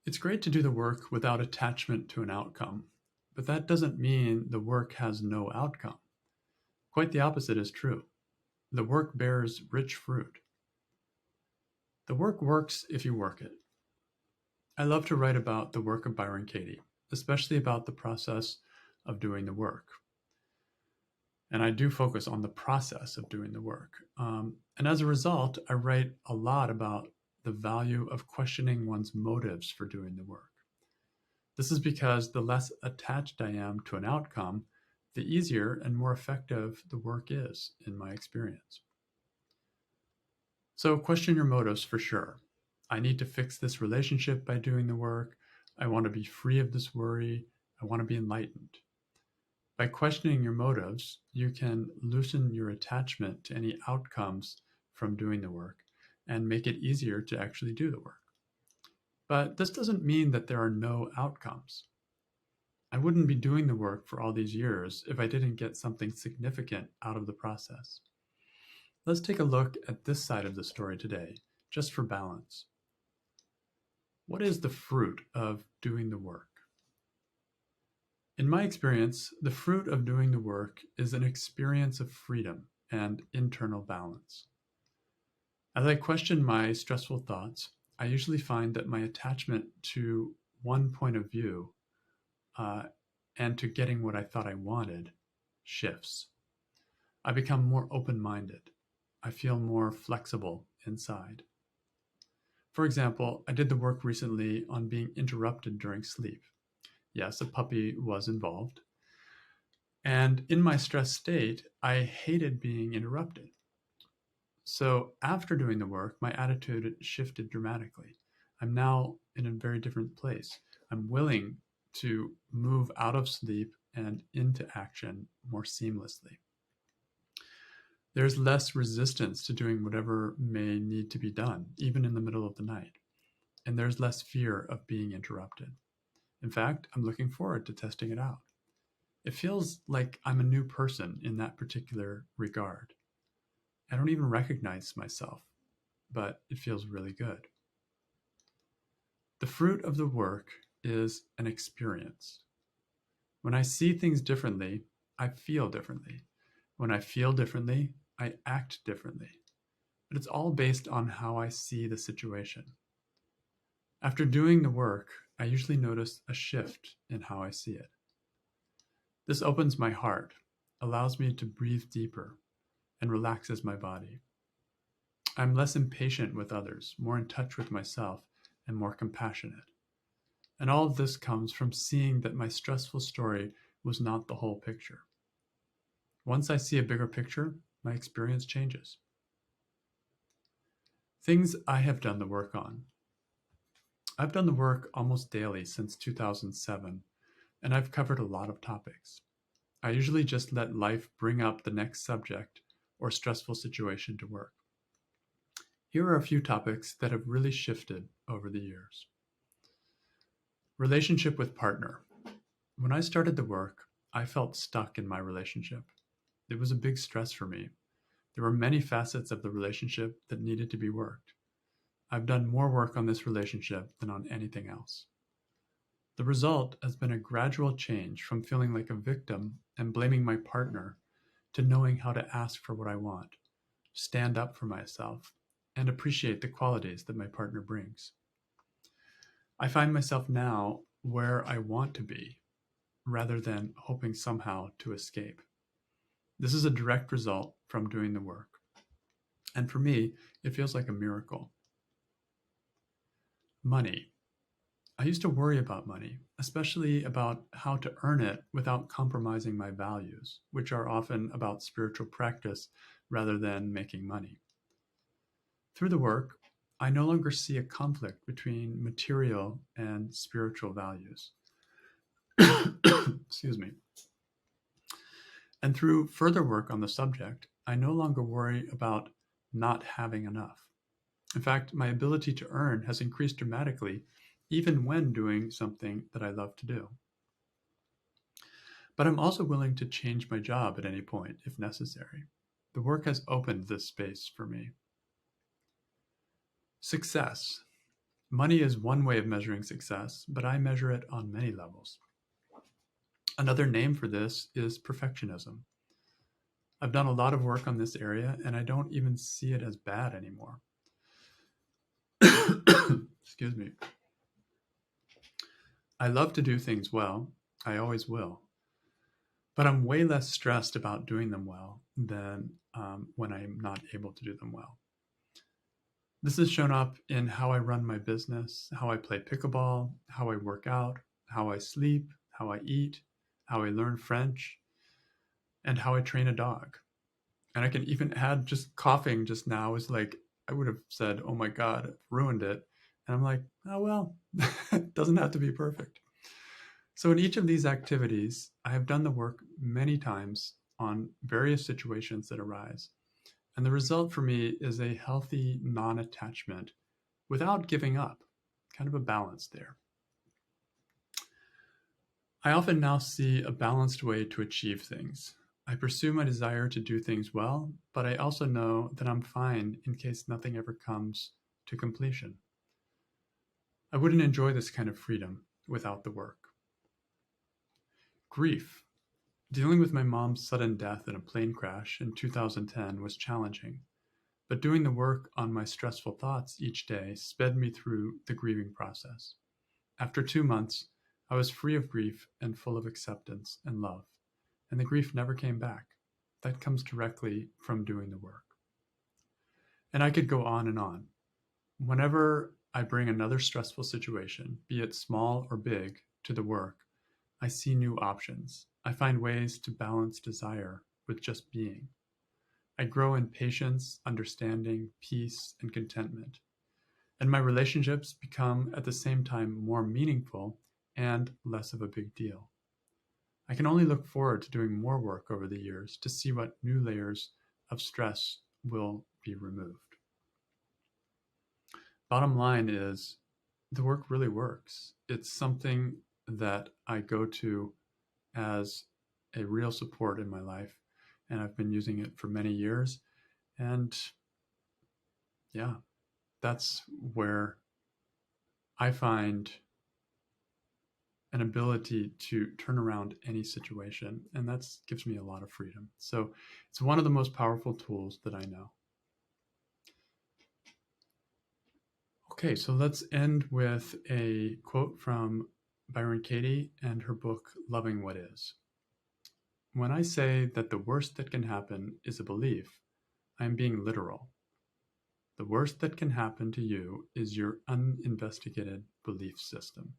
It's great to do the work without attachment to an outcome, but that doesn't mean the work has no outcome. Quite the opposite is true. The work bears rich fruit. The work works if you work it. I love to write about the work of Byron Katie, especially about the process of doing the work. And I do focus on the process of doing the work. And as a result, I write a lot about the value of questioning one's motives for doing the work. This is because the less attached I am to an outcome, the easier and more effective the work is, in my experience. So question your motives for sure. I need to fix this relationship by doing the work. I want to be free of this worry. I want to be enlightened. By questioning your motives, you can loosen your attachment to any outcomes from doing the work and make it easier to actually do the work. But this doesn't mean that there are no outcomes. I wouldn't be doing the work for all these years if I didn't get something significant out of the process. Let's take a look at this side of the story today, just for balance. What is the fruit of doing the work? In my experience, the fruit of doing the work is an experience of freedom and internal balance. As I question my stressful thoughts, I usually find that my attachment to one point of view and to getting what I thought I wanted shifts. I become more open-minded. I feel more flexible inside. For example, I did the work recently on being interrupted during sleep. Yes, a puppy was involved. And in my stressed state, I hated being interrupted. So after doing the work, my attitude shifted dramatically. I'm now in a very different place. I'm willing to move out of sleep and into action more seamlessly. There's less resistance to doing whatever may need to be done, even in the middle of the night. And there's less fear of being interrupted. In fact, I'm looking forward to testing it out. It feels like I'm a new person in that particular regard. I don't even recognize myself, but it feels really good. The fruit of the work is an experience. When I see things differently, I feel differently. When I feel differently, I act differently. But it's all based on how I see the situation. After doing the work, I usually notice a shift in how I see it. This opens my heart, allows me to breathe deeper, and relaxes my body. I'm less impatient with others, more in touch with myself, and more compassionate. And all of this comes from seeing that my stressful story was not the whole picture. Once I see a bigger picture, my experience changes. Things I have done the work on. I've done the work almost daily since 2007, and I've covered a lot of topics. I usually just let life bring up the next subject or stressful situation to work. Here are a few topics that have really shifted over the years. Relationship with partner. When I started the work, I felt stuck in my relationship. It was a big stress for me. There were many facets of the relationship that needed to be worked. I've done more work on this relationship than on anything else. The result has been a gradual change from feeling like a victim and blaming my partner to knowing how to ask for what I want, stand up for myself, and appreciate the qualities that my partner brings. I find myself now where I want to be, rather than hoping somehow to escape. This is a direct result from doing the work. And for me, it feels like a miracle. Money. I used to worry about money, especially about how to earn it without compromising my values, which are often about spiritual practice rather than making money. Through the work, I no longer see a conflict between material and spiritual values. Excuse me. And through further work on the subject, I no longer worry about not having enough. In fact, my ability to earn has increased dramatically, even when doing something that I love to do. But I'm also willing to change my job at any point if necessary. The work has opened this space for me. Success. Money is one way of measuring success, but I measure it on many levels. Another name for this is perfectionism. I've done a lot of work on this area, and I don't even see it as bad anymore. Excuse me. I love to do things well. I always will. But I'm way less stressed about doing them well than when I'm not able to do them well. This has shown up in how I run my business, how I play pickleball, how I work out, how I sleep, how I eat, how I learn French, and how I train a dog. And I can even add just coughing just now is like, I would have said, oh my God, I've ruined it. And I'm like, oh, well, it doesn't have to be perfect. So in each of these activities, I have done the work many times on various situations that arise. And the result for me is a healthy non-attachment without giving up, kind of a balance there. I often now see a balanced way to achieve things. I pursue my desire to do things well, but I also know that I'm fine in case nothing ever comes to completion. I wouldn't enjoy this kind of freedom without the work. Grief. Dealing with my mom's sudden death in a plane crash in 2010 was challenging, but doing the work on my stressful thoughts each day sped me through the grieving process. After 2 months, I was free of grief and full of acceptance and love, and the grief never came back. That comes directly from doing the work. And I could go on and on. Whenever I bring another stressful situation, be it small or big, to the work, I see new options. I find ways to balance desire with just being. I grow in patience, understanding, peace, and contentment. And my relationships become at the same time more meaningful and less of a big deal. I can only look forward to doing more work over the years to see what new layers of stress will be removed. Bottom line is, the work really works. It's something that I go to as a real support in my life, and I've been using it for many years. And yeah, that's where I find an ability to turn around any situation, and that gives me a lot of freedom. So it's one of the most powerful tools that I know. Okay, so let's end with a quote from Byron Katie and her book, Loving What Is. When I say that the worst that can happen is a belief, I am being literal. The worst that can happen to you is your uninvestigated belief system.